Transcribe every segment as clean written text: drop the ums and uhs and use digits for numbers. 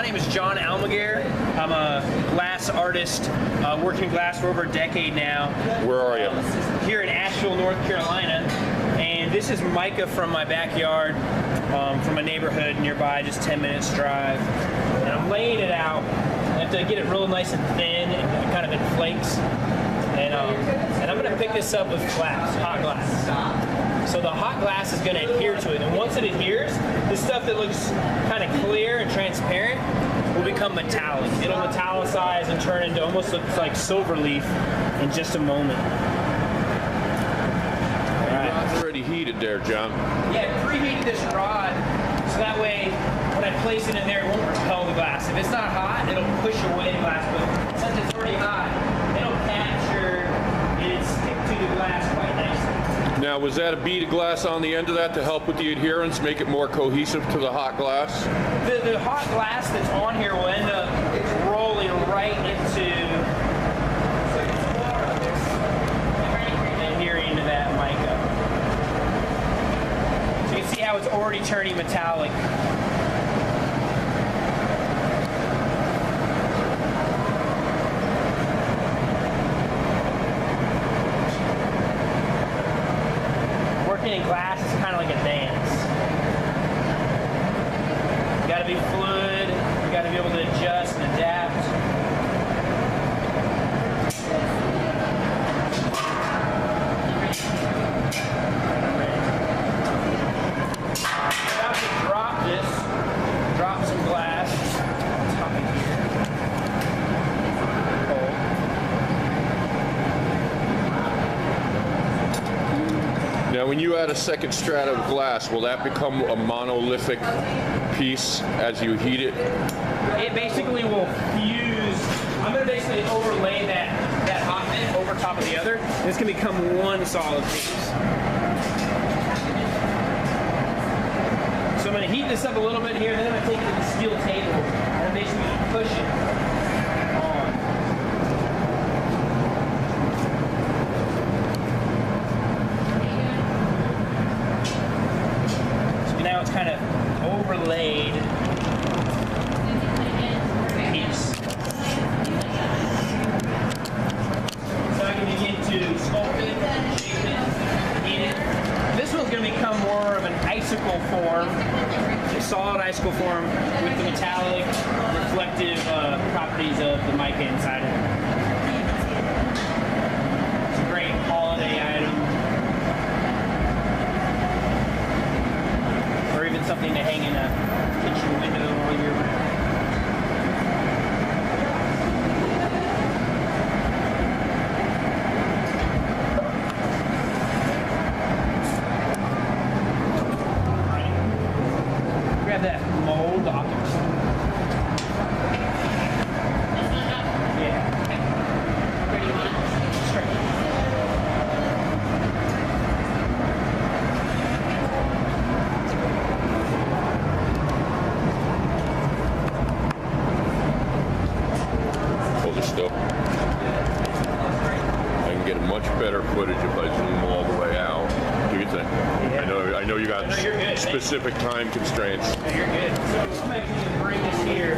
name is John Almaguer. I'm a glass artist, working glass for over a decade now. Where are you? Here in Asheville, North Carolina. And this is mica from my backyard, from a neighborhood nearby, just 10 minutes drive. And I'm laying it out. I have to get it real nice and thin and kind of in flakes. And I'm going to pick this up with glass, hot glass. So the hot glass is going to adhere to it. And once it adheres, this stuff that looks kind of clear and transparent will become metallic. It'll metallicize and turn into almost looks like silver leaf in just a moment. All right. It's already heated there, John. Yeah, preheated this rod so that way when I place it in there, it won't repel the glass. If it's not hot, it'll push away the glass. But since it's already hot, it'll capture and stick to the glass quite nicely. Now, was that a bead of glass on the end of that to help with the adherence, make it more cohesive to the hot glass? The hot glass that's on here will end up rolling right into adhering to that mica. So you can see how it's already turning metallic. Working in glass is kind of like a dance. You got to be fluid. You got to be able to adjust and adapt. About to drop this. Drop some glass on top of here. Now, when you add a second strata of glass, will that become a monolithic piece as you heat it? It basically will fuse. I'm going to basically overlay that hot bit over top of the other. And it's going to become one solid piece. So I'm going to heat this up a little bit here, and then I'm going to take it to the steel table, and I'm basically going to push it on. So now it's kind of overlaid piece. So I can begin to sculpt it, shape it, heat it. This one's going to become more of an icicle form, a solid icicle form with the metallic, reflective properties of the mica inside of it. It's a great holiday item, or even something to hang in a kitchen window all year round. Grab that mold off. Yeah. Hold it still. I can get a much better footage if I zoom all the way out. Do you think? Yeah. I know you got No, you're good. specific time constraints. No, you're good. So I'm actually going to bring this here.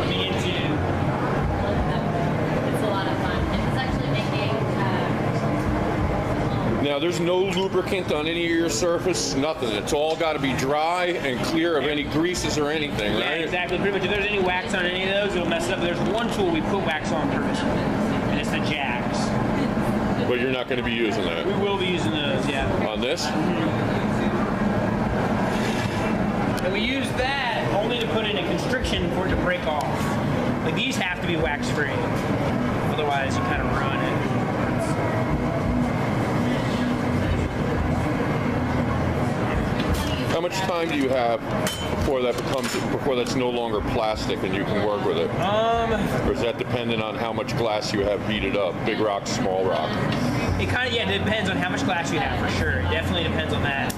Me into. It's a lot of fun. It's actually making. Now, there's no lubricant on any of your surface, nothing. It's all got to be dry and clear of any greases or anything, Yeah, right? exactly. Pretty much if there's any wax on any of those, it'll mess it up. There's one tool we put wax on first, and it's the jacks. But you're not going to be using that. We will be using those, yeah. On this? And we use that only to put in a constriction for it to break off. Like these have to be wax free, otherwise you kind of ruin it. How much time do you have before that's no longer plastic and you can work with it? Or is that dependent on how much glass you have heated up? Big rock, small rock? It kind of, yeah, it depends on how much glass you have for sure. It definitely depends on that.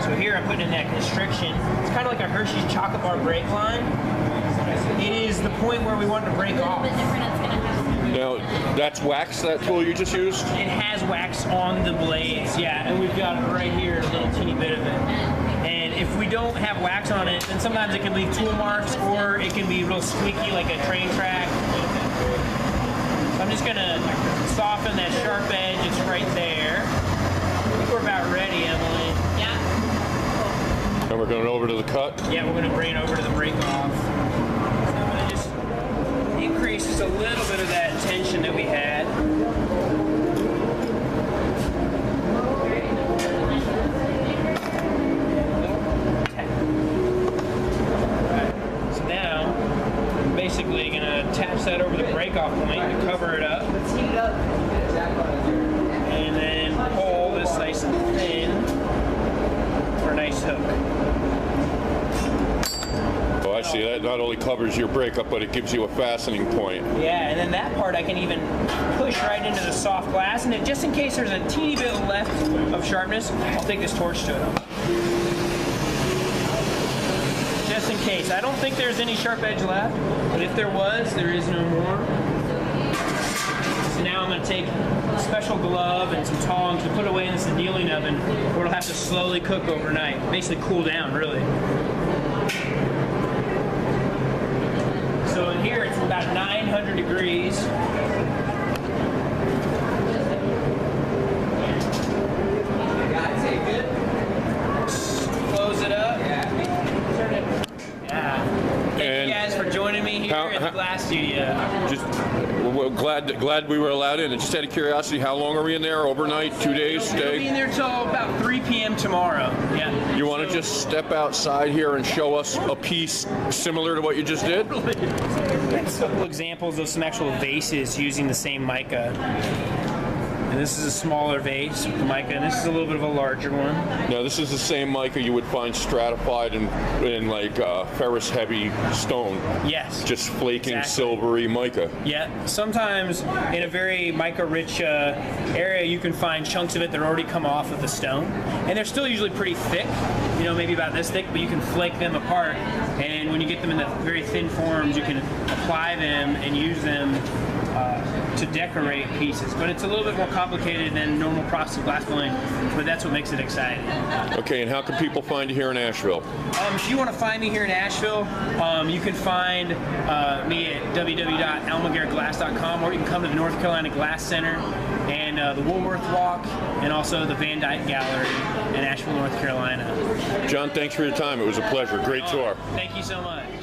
So here I'm putting in that constriction. It's kind of like a Hershey's chocolate bar break line. It is the point where we want it to break off. Now, that's wax, that tool you just used? It has wax on the blades, yeah, and we've got right here a little teeny bit of it. And if we don't have wax on it, then sometimes it can leave tool marks, or it can be real squeaky like a train track. So I'm just gonna soften that sharp edge. It's right there. I think we're about ready, Emily. Yeah. And we're going over to the cut. Yeah, we're gonna bring it over to the break off. So I'm gonna just increase just a little bit of that tension that we had. So now, I'm basically gonna attach that over the break off point to cover it up. And then pull this nice and thin for a nice hook. Oh, I see. That not only covers your breakup, but it gives you a fastening point. Yeah, and then that part I can even push right into the soft glass, and then just in case there's a teeny bit left of sharpness, I'll take this torch to it. Just in case. I don't think there's any sharp edge left, but if there was, there is no more. So now I'm going to take a special glove and some tongs to put away in this annealing oven, where it'll have to slowly cook overnight. Basically cool down, really. So in here it's about 900 degrees. Close it up. Yeah. Thank you guys for joining me here at the glass studio. Just well, glad we were allowed in. And just out of curiosity, how long are we in there? Overnight, 2 days, We'll be in there till about 3 p.m. tomorrow. Yeah. You want to just step outside here and show us a piece similar to what you just did? A couple examples of some actual vases using the same mica. And this is a smaller vase with the mica, and this is a little bit of a larger one. Now, this is the same mica you would find stratified in like ferrous heavy stone. Yes. Just flaking Exactly. silvery mica. Yeah, sometimes in a very mica-rich area, you can find chunks of it that already come off of the stone, and they're still usually pretty thick, you know, maybe about this thick, but you can flake them apart, and when you get them in the very thin forms, you can apply them and use them to decorate pieces. But it's a little bit more complicated than normal process of glass blowing, but that's what makes it exciting. Okay, and how can people find you here in Asheville? If you want to find me here in Asheville, you can find me at www.almaguerglass.com, or you can come to the North Carolina Glass Center and the Woolworth Walk, and also the Van Dyke Gallery in Asheville, North Carolina. John, thanks for your time. It was a pleasure. Great tour. Thank you so much.